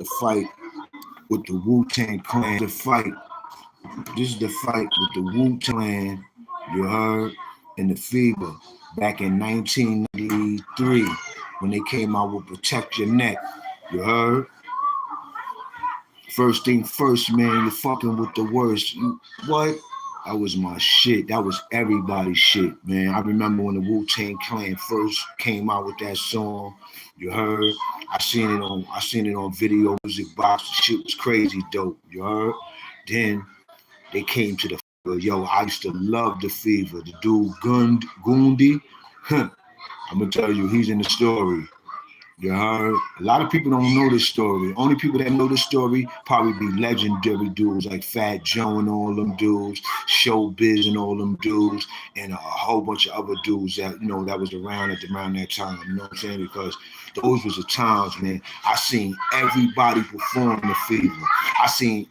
the fight with the Wu-Tang Clan. This is the fight with the Wu-Tang Clan, you heard, and the Fever back in 1993 when they came out with Protect Your Neck, you heard? First thing first, man, you're fucking with the worst. What? That was my shit. That was everybody's shit, man. I remember when the Wu-Tang Clan first came out with that song. You heard? I seen it on Video Music Box. The shit was crazy dope. You heard? Then they came to the Fever. Yo, I used to love the Fever. The dude Gundi. I'm gonna tell you, he's in the story. You heard? A lot of people don't know this story. Only people that know this story probably be legendary dudes like Fat Joe and all them dudes, Showbiz and all them dudes, and a whole bunch of other dudes that, you know, that was around around that time. You know what I'm saying? Because those was the times, man. I seen everybody perform the Fever. I seen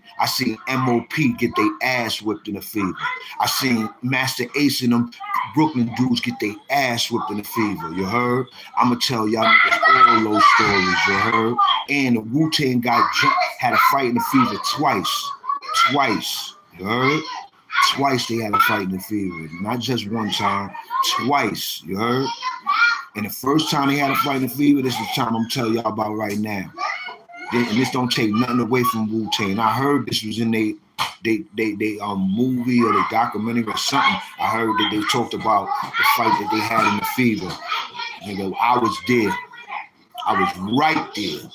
MOP get their ass whipped in the Fever. I seen Master Ace and them Brooklyn dudes get their ass whipped in the Fever. You heard? I'ma tell y'all niggas all those stories. You heard? And the Wu-Tang guy had a fight in the Fever twice. You heard? Twice they had a fight in the Fever. Not just one time. Twice. You heard? And the first time they had a fight in the Fever, this is the time I'm telling y'all about right now. And this don't take nothing away from Wu-Tang. I heard this was in they movie or the documentary or something. I heard that they talked about the fight that they had in the Fever. Nigga, I was there. I was right there.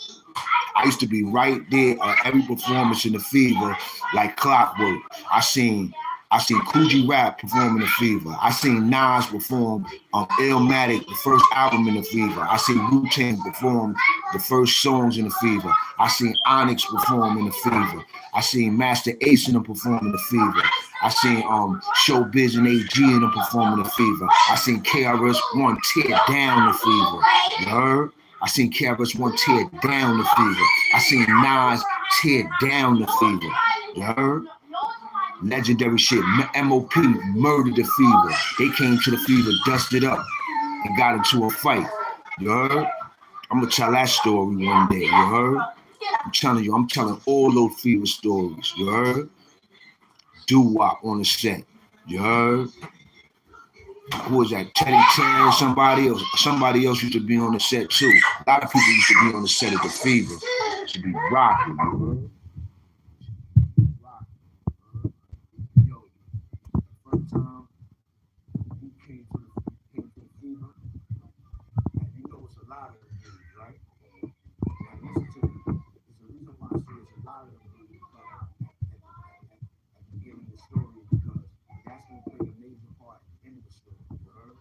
I used to be right there at every performance in the Fever like clockwork. I seen Coogee Rap perform in the Fever. I seen Nas perform Illmatic, the first album in the Fever. I seen Wu-Tang perform the first songs in the Fever. I seen Onyx perform in the Fever. I seen Master Ace in them perform in the Fever. I seen Showbiz and AG in them perform in the Fever. I seen KRS-One tear down the Fever. You heard? I seen KRS-One tear down the Fever. I seen Nas tear down the Fever. You heard? Legendary shit. MOP murdered the Fever. They came to the Fever, dusted up, and got into a fight. You heard? I'm gonna tell that story one day. You heard? I'm telling you, I'm telling all those Fever stories. You heard? Doo-wop on the set. You heard? Who was that? Teddy Tan or somebody else? Somebody else used to be on the set too. A lot of people used to be on the set of the Fever. Used to be rocking. You heard? First time he came to the Fever, and you know it's a lot of them dudes, right? Now listen to me. There's a reason why I say it's a lot of them dudes at the beginning of the story, because that's going to play a major part in the story. You heard?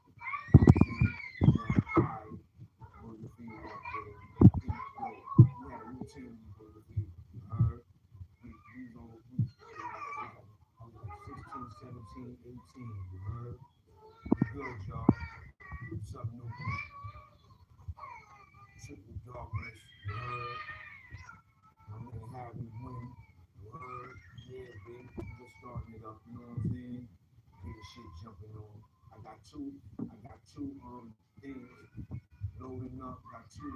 I was the Fever up there. We had a routine for the Fever. You heard? We was on. 16, 17, 18, you heard? Good, y'all. What's up, new boy? Triple darkness, you heard? My man Harry win, you heard? Yeah, baby, just starting it up, you know what I'm saying? Get the shit jumping on. I got two things loading up. Got two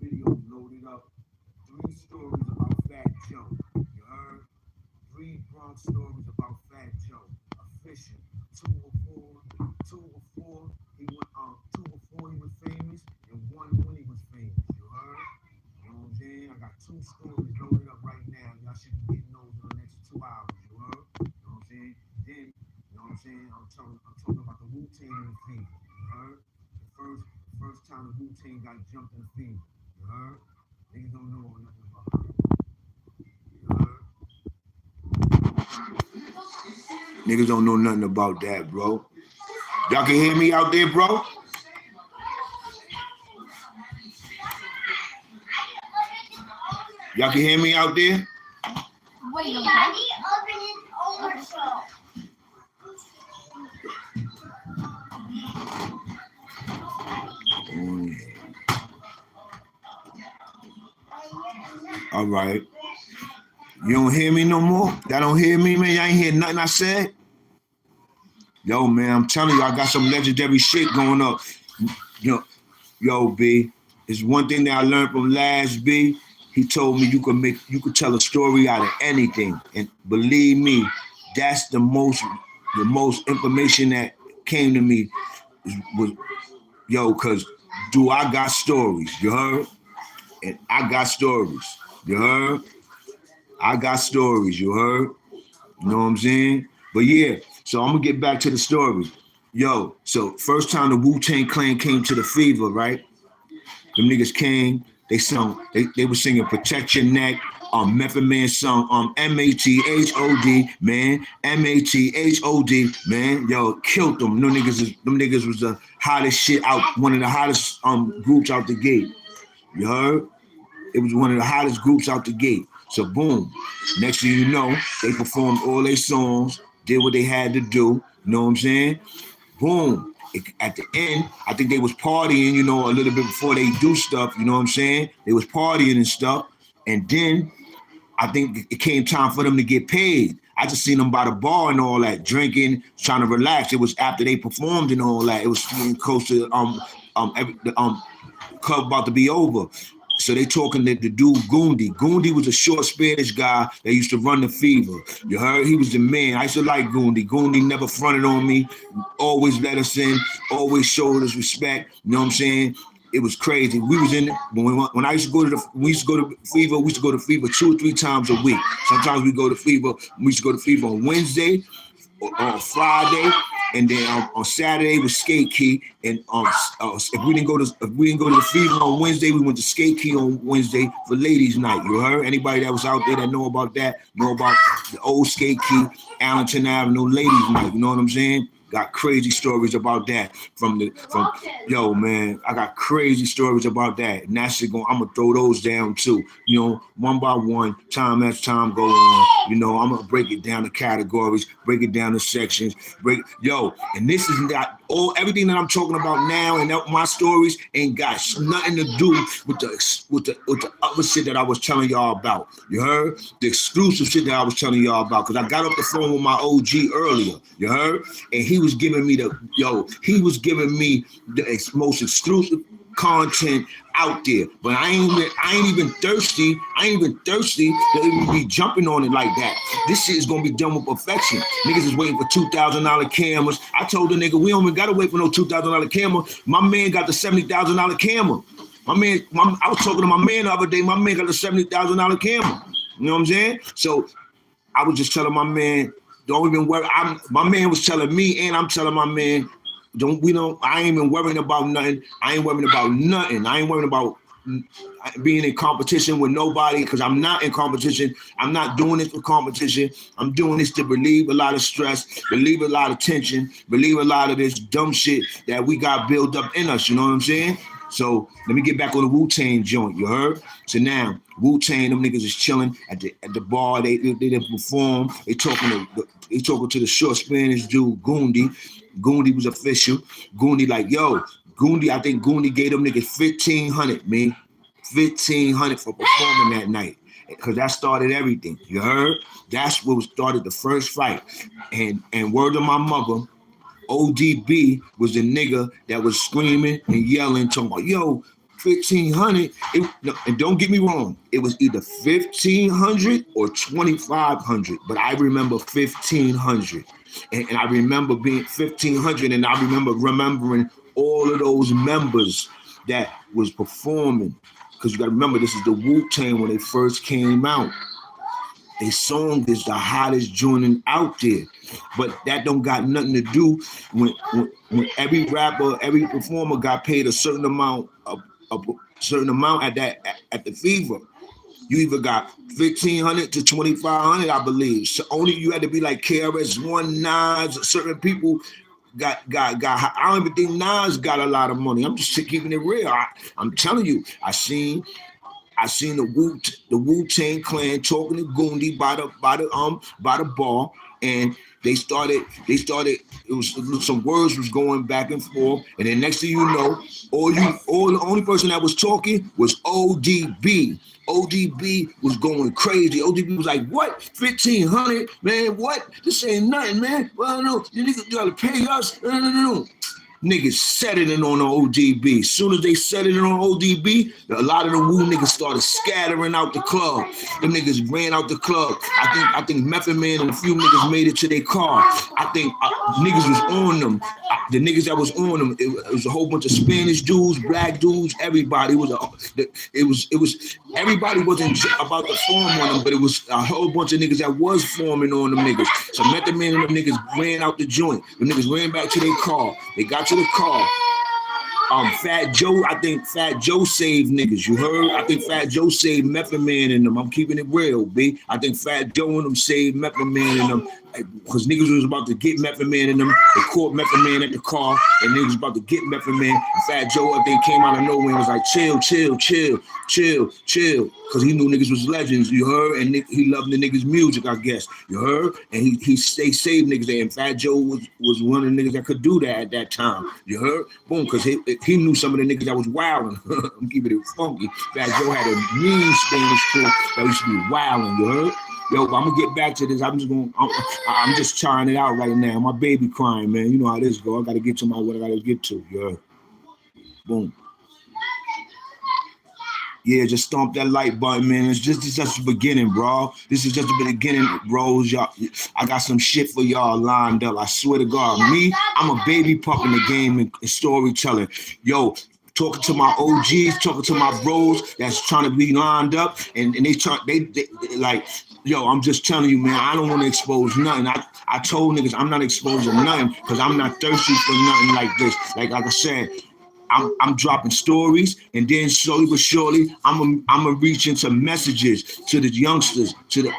videos loaded up. 3 stories about Fat Joe, you heard? 3 Bronx stories about Fat Joe, official. 2 before he was famous, and 1 when he was famous. You heard? You know what I'm saying? I got 2 stories loaded up right now. Y'all should be getting those in the next 2 hours. You heard? You know what I'm saying? Then, you know what I'm saying? I'm talking about the Wu-Tang and the Fever. You heard? The first time the Wu-Tang got jumped in the Fever. You heard? Niggas don't know nothing about it. You heard? Niggas don't know nothing about that, bro. Y'all can hear me out there, bro? Y'all can hear me out there? Wait, All right. You don't hear me no more? Y'all don't hear me, man? Y'all ain't hear nothing I said? Yo, man, I'm telling you, I got some legendary shit going up. Yo, B, It's one thing that I learned from Last B. He told me you could tell a story out of anything, and believe me, that's the most information that came to me was yo, cause do I got stories, you heard? And I got stories, you heard? I got stories, you heard? You know what I'm saying? But yeah, so I'm gonna get back to the story. Yo, so first time the Wu-Tang Clan came to the Fever, right? Them niggas came, they were singing Protect Your Neck. Method Man sung MATHOD, man. MATHOD, man. Yo, killed them. Them niggas was the hottest shit out, one of the hottest groups out the gate. You heard? It was one of the hottest groups out the gate. So boom. Next thing you know, they performed all their songs, did what they had to do. You know what I'm saying? Boom. At the end, I think they was partying, you know, a little bit before they do stuff, you know what I'm saying? They was partying and stuff. And then I think it came time for them to get paid. I just seen them by the bar and all that, drinking, trying to relax. It was after they performed and all that. It was getting close to the club about to be over. So they talking to the dude Goondy. Goondy was a short Spanish guy that used to run the Fever. You heard? He was the man. I used to like Goondy. Goondy never fronted on me. Always let us in. Always showed us respect. You know what I'm saying? It was crazy. We was in when I used to go to the Fever. We used to go to Fever 2 or 3 times a week. Sometimes we go to Fever. We used to go to Fever on Wednesday, or on Friday, and then on Saturday was Skate Key. And if we didn't go to the Fever on Wednesday, we went to Skate Key on Wednesday for Ladies Night. You heard? Anybody that was out there that know about that, know about the old Skate Key, Allenton Avenue Ladies Night. You know what I'm saying? Got crazy stories about that yo, man. I got crazy stories about that. And that's I'm gonna throw those down too. You know, one by one, time as time go on. You know, I'm gonna break it down to categories, break it down to sections, and this is not everything that I'm talking about now, and my stories ain't got nothing to do with the other shit that I was telling y'all about. You heard? The exclusive shit that I was telling y'all about. Cause I got off the phone with my OG earlier. You heard? And he was giving me the most exclusive content out there, but I ain't even thirsty. I ain't even thirsty to even be jumping on it like that. This shit is gonna be done with perfection. Niggas is waiting for $2,000 cameras. I told the nigga we don't even gotta wait for no $2,000 camera. My man got the $70,000 camera. I was talking to my man the other day. My man got the $70,000 camera. You know what I'm saying? So I was just telling my man, don't even worry. My man was telling me, and I'm telling my man, I ain't even worrying about nothing. I ain't worrying about nothing. I ain't worrying about being in competition with nobody, because I'm not in competition. I'm not doing this for competition. I'm doing this to relieve a lot of stress, relieve a lot of tension, relieve a lot of this dumb shit that we got built up in us. You know what I'm saying? So let me get back on the Wu-Tang joint. You heard? So now Wu-Tang, them niggas is chilling at the bar. They didn't perform. They talking to the short Spanish dude Goondy. Goondy was official. Goondy like, yo, I think Goondy gave them niggas $1,500, man. $1,500 for performing that night. Because that started everything. You heard? That's what started the first fight. And word of my mother, ODB was the nigga that was screaming and yelling, talking about, yo, 1,500. And don't get me wrong, it was either 1,500 or 2,500, but I remember 1,500. And I remember being 1,500, and I remembering all of those members that was performing. Because you got to remember, this is the Wu-Tang when they first came out. Their song is the hottest joint out there. But that don't got nothing to do when every rapper, every performer got paid a certain amount at the Fever. You either got 1,500 to 2,500, I believe. So only you had to be like KRS-One, Nas. Certain people got. I don't even think Nas got a lot of money. I'm just keeping it real. I'm telling you, I seen the Wu-Tang Clan talking to Goondy by the bar, and they started. It was some words was going back and forth, and then next thing you know, the only person that was talking was ODB. ODB was going crazy. ODB was like, "What? 1,500, man? What? This ain't nothing, man. Well, no, you gotta pay us. No. Niggas settling on the ODB. As soon as they settled on ODB, a lot of the Wu niggas started scattering out the club. The niggas ran out the club. I think Method Man and a few niggas made it to their car. I think niggas was on them. The niggas that was on them, it was a whole bunch of Spanish dudes, black dudes, everybody. It was everybody wasn't about to form on them, but it was a whole bunch of niggas that was forming on them niggas. So Method Man and them niggas ran out the joint. The niggas ran back to their car. They got to the car. Fat Joe, I think Fat Joe saved niggas, you heard? I think Fat Joe saved Method Man and them. I'm keeping it real, B. I think Fat Joe and them saved Method Man and them. Because niggas was about to get Method Man in them. They caught Method Man at the car, and niggas was about to get Method Man. And Fat Joe, I think, came out of nowhere and was like, chill. Because he knew niggas was legends, you heard? And he loved the niggas' music, I guess, you heard? And he saved niggas there. And Fat Joe was one of the niggas that could do that at that time, you heard? Boom, because he knew some of the niggas that was wilding. I'm keeping it funky. Fat Joe had a mean Spanish crew that used to be wilding, you heard? Yo, I'm gonna get back to this. I'm just trying it out right now. My baby crying, man. You know how this go. I gotta get to what I gotta get to. Yeah. Boom. Yeah, just stomp that like button, man. It's just the beginning, bro. This is just the beginning, bros. Y'all, I got some shit for y'all lined up. I swear to God, I'm a baby pup in the game and storytelling. Yo, talking to my OGs, talking to my bros that's trying to be lined up, and they like, yo, I'm just telling you, man, I don't want to expose nothing. I told niggas I'm not exposing nothing because I'm not thirsty for nothing like this. Like I said, I'm dropping stories, and then slowly but surely, I'm a reach into messages to the youngsters to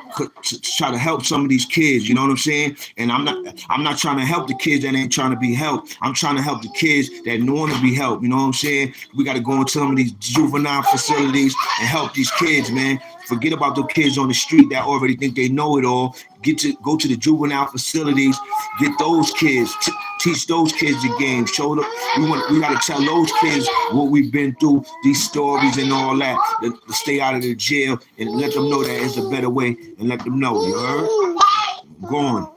try to help some of these kids. You know what I'm saying? And I'm not trying to help the kids that ain't trying to be helped. I'm trying to help the kids that want to be helped. You know what I'm saying? We got to go into some of these juvenile facilities and help these kids, man. Forget about the kids on the street that already think they know it all. Go to the juvenile facilities, get those kids, teach those kids the game. Show them we got to tell those kids what we've been through, these stories and all that, to stay out of the jail and let them know that it's a better way and let them know. You heard? I'm going.